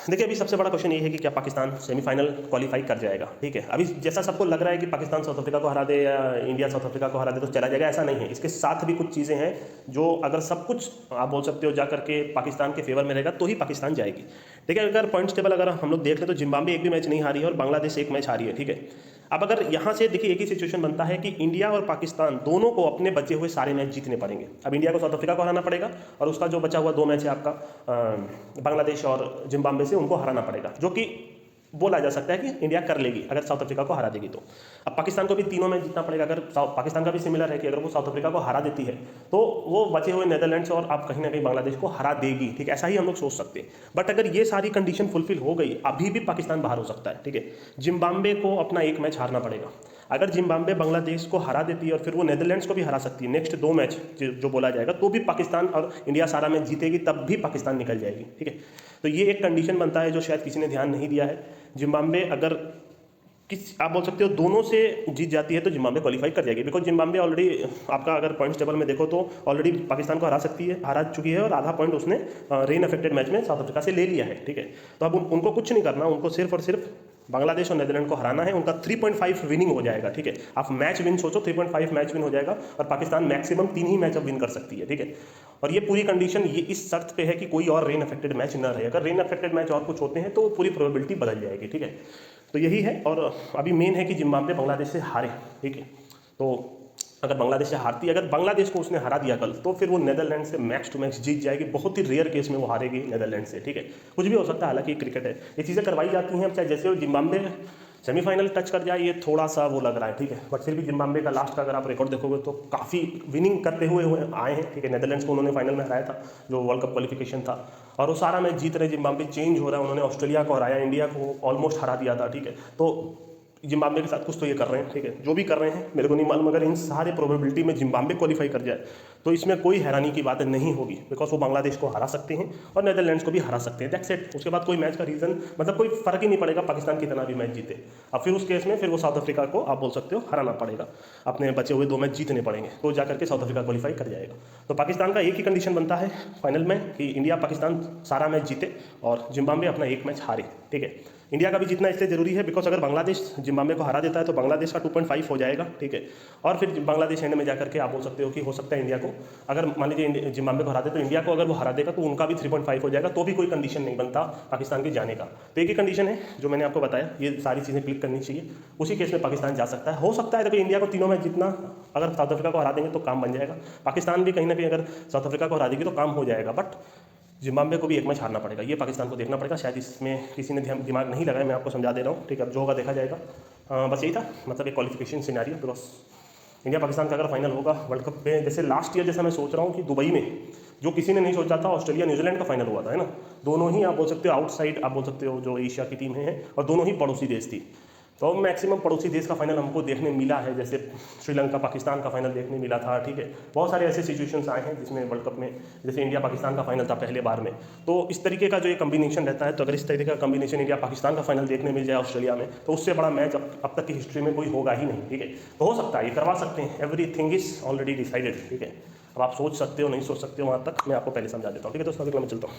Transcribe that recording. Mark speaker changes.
Speaker 1: देखिए अभी सबसे बड़ा क्वेश्चन ये है कि क्या पाकिस्तान सेमीफाइनल क्वालिफाई कर जाएगा। ठीक है, अभी जैसा सबको लग रहा है कि पाकिस्तान साउथ अफ्रीका को हरा दे या इंडिया साउथ अफ्रीका को हरा दे तो चला जाएगा, ऐसा नहीं है। इसके साथ भी कुछ चीज़ें हैं जो अगर सब कुछ आप बोल सकते हो जा करके पाकिस्तान के फेवर में रहेगा तो ही पाकिस्तान जाएगी। ठीक है, अगर पॉइंट्स टेबल अगर हम लोग देख लें तो जिम्बाब्वे एक भी मैच नहीं हारी है और बांग्लादेश एक मैच हारी है। ठीक है, अब अगर यहाँ से देखिए एक ही सिचुएशन बनता है कि इंडिया और पाकिस्तान दोनों को अपने बचे हुए सारे मैच जीतने पड़ेंगे। अब इंडिया को साउथ अफ्रीका को हराना पड़ेगा और उसका जो बचा हुआ 2 मैच है आपका बांग्लादेश और जिम्बाब्वे से, उनको हराना पड़ेगा, जो कि बोला जा सकता है कि इंडिया कर लेगी अगर साउथ अफ्रीका को हरा देगी तो। अब पाकिस्तान को भी तीनों मैच जीतना पड़ेगा। अगर पाकिस्तान का भी सिमिलर है कि अगर वो साउथ अफ्रीका को हरा देती है तो वो बचे हुए नेदरलैंड्स और आप कहीं ना कहीं बांग्लादेश को हरा देगी। ठीक है, ऐसा ही हम लोग सोच सकते हैं। बट अगर ये सारी कंडीशन फुलफिल हो गई अभी भी पाकिस्तान बाहर हो सकता है। ठीक है, जिम्बाब्वे को अपना एक मैच हारना पड़ेगा। अगर जिम्बाब्वे बांग्लादेश को हरा देती है और फिर वो नेदरलैंड्स को भी हरा सकती है नेक्स्ट 2 मैच जो बोला जाएगा, तो भी पाकिस्तान और इंडिया सारा मैच जीतेगी, तब भी पाकिस्तान निकल जाएगी। ठीक है, तो ये एक कंडीशन बनता है जो शायद किसी ने ध्यान नहीं दिया है। जिम्बाब्वे अगर आप बोल सकते हो दोनों से जीत जाती है तो जिम्बाब्वे क्वालिफाई कर जाएगी, बिकॉज जिम्बाब्वे ऑलरेडी आपका अगर पॉइंट्स टेबल में देखो तो ऑलरेडी पाकिस्तान को हरा चुकी है और आधा पॉइंट उसने रेन अफेक्टेड मैच में साउथ अफ्रीका से ले लिया है। ठीक है, तो अब उनको कुछ नहीं करना, उनको सिर्फ और सिर्फ बांग्लादेश और नेदरलैंड को हराना है। उनका 3.5 विनिंग हो जाएगा। ठीक है, आप मैच विन सोचो, 3.5 मैच विन हो जाएगा और पाकिस्तान मैक्सिमम 3 ही मैच अब विन कर सकती है। ठीक है, और ये पूरी कंडीशन ये इस शर्त पे है कि कोई और रेन अफेक्टेड मैच ना रहे। अगर रेन अफेक्टेड मैच और कुछ होते हैं तो पूरी प्रोबेबिलिटी बदल जाएगी। ठीक है, तो यही है। और अभी मेन है कि जिम्बाब्वे बांग्लादेश से हारे। ठीक है, तो अगर बांग्लादेश से हारती है, अगर बांग्लादेश को उसने हरा दिया कल, तो फिर वो नेदरलैंड से मैच टू मैच जीत जाएगी। बहुत ही रेयर केस में वो हारेगी नेदरलैंड से। ठीक है, कुछ भी हो सकता है, हालांकि क्रिकेट है, ये चीज़ें करवाई जाती हैं। अब चाहे जैसे वो जिम्बाब्वे सेमीफाइनल टच कर जाए, ये थोड़ा सा वो लग रहा है। ठीक है, बट फिर भी जिम्बाब्वे का लास्ट का अगर आप रिकॉर्ड देखोगे तो काफ़ी विनिंग करते हुए आए हैं। ठीक है, नेदरलैंड्स को उन्होंने फाइनल में हराया था जो वर्ल्ड कप क्वालिफिकेशन था, और वो सारा मैच जीत रहे। जिम्बाब्वे चेंज हो रहा है, उन्होंने ऑस्ट्रेलिया को हराया, इंडिया को ऑलमोस्ट हरा दिया था। ठीक है, तो जिम्बाब्वे के साथ कुछ तो ये कर रहे हैं। ठीक है, जो भी कर रहे हैं मेरे को नहीं मालूम। अगर इन सारे प्रोबेबिलिटी में जिम्बाब्वे क्वालिफाई कर जाए तो इसमें कोई हैरानी की बात नहीं होगी, बिकॉज वो बांग्लादेश को हरा सकते हैं और नेदरलैंड्स को भी हरा सकते हैं। That's it. उसके बाद कोई मैच का रीजन मतलब कोई फर्क ही नहीं पड़ेगा, पाकिस्तान कितना भी मैच जीते। अब फिर उस केस में फिर वो साउथ अफ्रीका को आप बोल सकते हो हराना पड़ेगा, अपने बचे हुए 2 मैच जीतने पड़ेंगे, तो जाकर के साउथ अफ्रीका क्वालिफाई कर जाएगा। तो पाकिस्तान का एक ही कंडीशन बनता है फाइनल में कि इंडिया पाकिस्तान सारा मैच जीते और जिम्बाब्वे अपना एक मैच हारे। ठीक है, इंडिया का भी जीतना इसलिए जरूरी है बिकॉज अगर बांग्लादेश जिम्बाब्वे को हरा देता है तो बांग्लादेश का 2.5 हो जाएगा। ठीक है, और फिर बांग्लादेश एंड में जाकर के आप बोल सकते हो कि हो सकता है इंडिया को, अगर मान लीजिए जिम्बाब्वे को हरा दे तो इंडिया को अगर वो हरा देगा तो उनका भी 3.5 हो जाएगा, तो भी कोई कंडीशन नहीं बनता पाकिस्तान के जाने का। तो एक ही कंडीशन है जो मैंने आपको बताया, ये सारी चीज़ें क्लिक करनी चाहिए, उसी केस में पाकिस्तान जा सकता है। हो सकता है देखो इंडिया को तीनों मैच जीतना, अगर साउथ अफ्रीका को हरा देंगे तो काम बन जाएगा। पाकिस्तान भी कहीं ना कहीं अगर साउथ अफ्रीका को हरा देगी तो काम हो जाएगा, बट जिम्बाब्वे को भी एक मैच हारना पड़ेगा, ये पाकिस्तान को देखना पड़ेगा। शायद इसमें किसी ने दिमाग नहीं लगाया, मैं आपको समझा दे रहा हूँ। ठीक है, अब जो होगा देखा जाएगा। बस यही था, मतलब एक qualification scenario. Because India Pakistan का अगर फाइनल होगा वर्ल्ड कप में, जैसे लास्ट ईयर जैसा मैं सोच रहा हूँ कि दुबई में जो किसी ने नहीं सोचा था, ऑस्ट्रेलिया न्यूजीलैंड का फाइनल हुआ था, है ना। दोनों ही आप बोल सकते हो आउटसाइड, आप बोल सकते हो जो एशिया की टीम है, और दोनों ही पड़ोसी देश थी। तो मैक्सिमम पड़ोसी देश का फाइनल हमको देखने मिला है, जैसे श्रीलंका पाकिस्तान का फाइनल देखने मिला था। ठीक है, बहुत सारे ऐसे सिचुएशंस आए हैं जिसमें वर्ल्ड कप में, जैसे इंडिया पाकिस्तान का फाइनल था पहले बार में। तो इस तरीके का जो ये कम्बिनेशन रहता है, तो अगर इस तरीके का कम्बिनेशन इंडिया पाकिस्तान का फाइनल देखने मिल जाए ऑस्ट्रेलिया में, तो उससे बड़ा मैच अब तक की हिस्ट्री में कोई होगा ही नहीं। ठीक है, तो हो सकता है ये करवा सकते हैं, एवरीथिंग इज ऑलरेडी डिसाइडेड। ठीक है, अब आप सोच सकते हो नहीं सोच सकते हो, वहाँ तक मैं आपको पहले समझा देता हूँ। ठीक है दोस्तों, अभी मैं चलता हूँ।